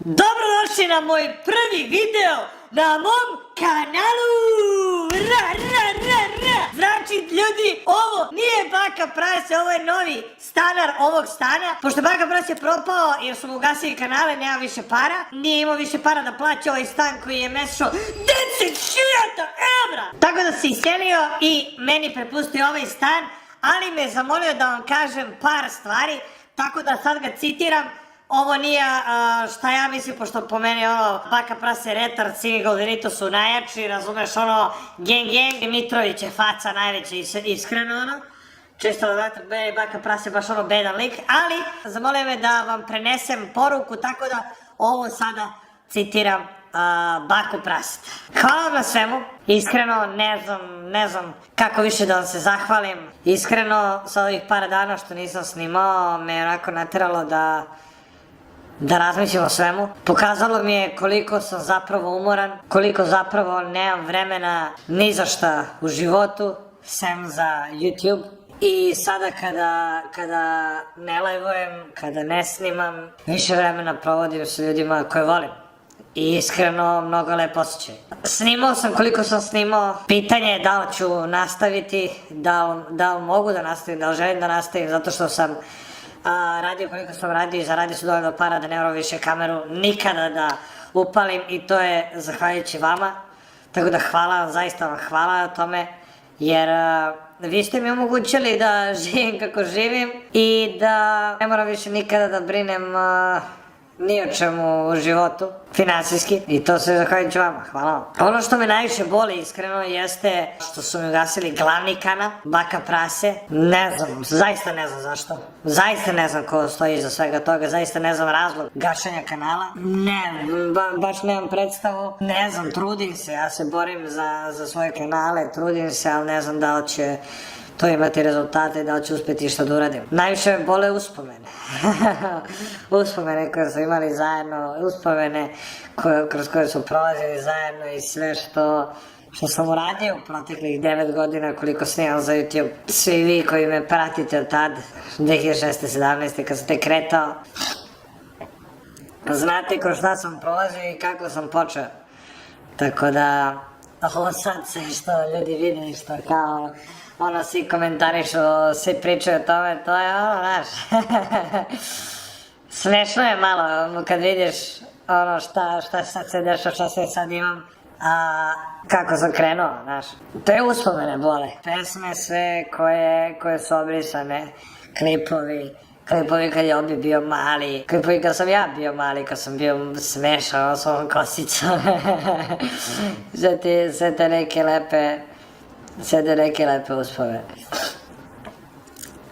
Dobrodošli na moj prvi video na mom kanalu! Znači ljudi, ovo nije Baka Prase, ovo je novi stanar ovog stana. Pošto Baka Prase je propao jer su mu ugasili kanale, nema više para. Nije imao više para da plaća ovaj stan koji je mesečno 10.000 evra! Tako da se iselio i meni prepustio ovaj stan, ali me zamolio da vam kažem par stvari, tako da sad ga citiram. Ovo nije šta ja mislim, pošto po meni ono Baka Prase, retard, Simi Goldenito su najjači, razumeš ono, gang, Mitrović je faca najveća, iskreno ono. Čisto da znate, meni Baka Prase baš ono bedan lik, ali zamolio me da vam prenesem poruku, tako da ovo sada citiram Baku Prase. Hvala vam na svemu, iskreno ne znam kako više da vam se zahvalim. Iskreno, sa ovih par dana što nisam snimao, me je onako nateralo da razmišljam o svemu. Pokazalo mi je koliko sam zapravo umoran, koliko zapravo nemam vremena ni za šta u životu, sem za YouTube. I sada kada ne live-ujem, kada ne snimam, više vremena provodim sa ljudima koje volim. I iskreno, mnogo lep osjećaj. Snimao sam koliko sam snimao, pitanje je da li ću nastaviti, da li mogu da nastavim, da li želim da nastavim, zato što sam radio koliko sam radio i zaradio su dovoljno para da ne moram više kameru nikada da upalim i to je zahvaljujući vama. Tako da hvala vam, zaista vam hvala na tome, jer vi ste mi omogućili da živim kako živim i da ne moram više nikada da brinem ni o čemu u životu, finansijski, i to se zahvaljujući vama, hvala vam. Ono što me najviše boli, iskreno, jeste što su mi ugasili glavni kanal, Baka Prase. Ne znam, zaista ne znam zašto. Zaista ne znam ko stoji iza svega toga, zaista ne znam razlog gašenja kanala. Ne, baš nemam predstavu. Ne znam, trudim se, ja se borim za svoje kanale, trudim se, ali ne znam da li će to imati rezultate, da li ću uspjeti što da uradim. Najviše me bole uspomene. Uspomene koje su imali zajedno, uspomene kroz koje su prolazili zajedno i sve što sam uradio u proteklih 9 godina koliko snimam za YouTube. Svi vi koji me pratite od tad, 2016. 17. kad sam te kretao, znate kroz šta sam prolazio i kako sam počeo. Tako da, ovo sad sve što ljudi vide, što kao ono svi komentarišu, svi pričaju o tome, to je ono, znaš, smešno je malo kad vidiš ono šta sad se dešava, šta sve sad imam, kako sam krenuo, znaš. To je uspomene bole, pesme sve koje su obrisane, klipovi kad je Obi bio mali, klipovi kad sam ja bio mali, kad sam bio smešan s ovom kosicom, sve te neke lepe uspomene.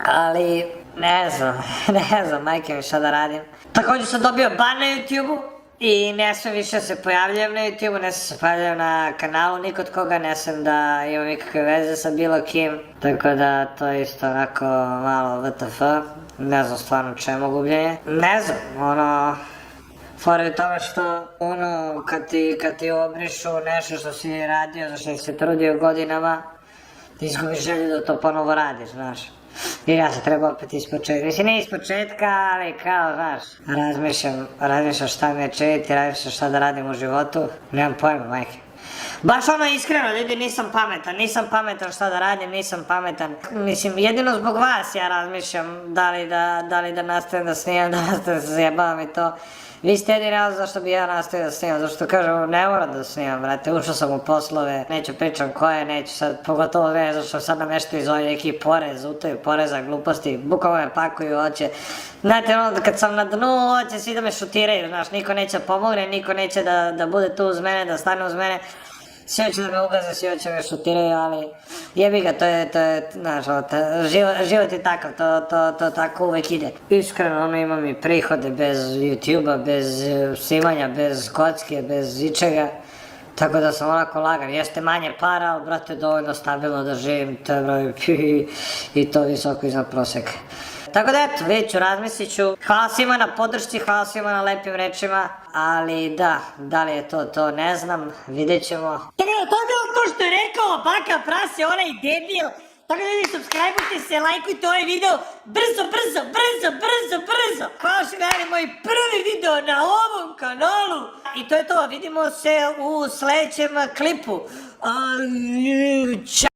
Ali, ne znam, majke mi šta da radim. Također sam dobio ban na YouTube-u i ne smem više se pojavljujem na YouTube-u, ne smem se pojavljujem na kanalu nikod koga, ne smem da imam nikakve veze sa bilo kim. Tako da to je isto onako malo WTF, ne znam stvarno čemu gubljenje. Ne znam, ono, fora je tome što, ono, kad ti obrišu nešto što si radio, za što si se trudio godinama, ti izgubiš želju da to ponovo radiš, znaš. I ja se treba opet ispočetka. Mislim, ne ispočetka, ali kao, znaš, razmišljam šta me činiti, razmišljam šta da radim u životu, nemam pojma, majke. Baš ono iskreno, ljudi, nisam pametan šta da radim, nisam pametan. Mislim, jedino zbog vas ja razmišljam da li da nastavim da snimam, da nastavim da se zajebavam i to. Vi ste jedini razlog zašto bi ja nastavio da snimam, zašto kažem ne moram da snimam, brate, ušao sam u poslove, neću pričam koje, neću sad, pogotovo zašto sad nameštaju iz ovih neki porez, utaju poreza, gluposti, bukvalno me pakuju, hoće. Znate, ono, kad sam na dnu, hoće svi da me šutiraju, znaš, niko neće pomogne, niko neće da bude tu uz mene, da stane uz mene. Svi hoće da me ugaze, svi hoće da me šutiraju, ali jebi ga, to je, znaš, život je takav, to tako uvek ide. Iskreno, ono, imam i prihode bez YouTube-a, bez snimanja, bez kocke, bez ičega, tako da sam onako lagan. Jeste manje para, ali, brate, dovoljno stabilno da živim, to je broj i to visoko iznad proseka. Tako da eto, vidjet ću, razmislit ću. Hvala svima na podršci, hvala svima na lepim rečima, ali da li je to ne znam, vidjet ćemo. Tako da, to je bilo to što je rekao Baka Prase, onaj debil, Tako da ljudi, subscribeujte se, lajkujte ovaj video, brzo. Hvala što gledali moj prvi video na ovom kanalu. I to je to, vidimo se u sledećem klipu. Ćao!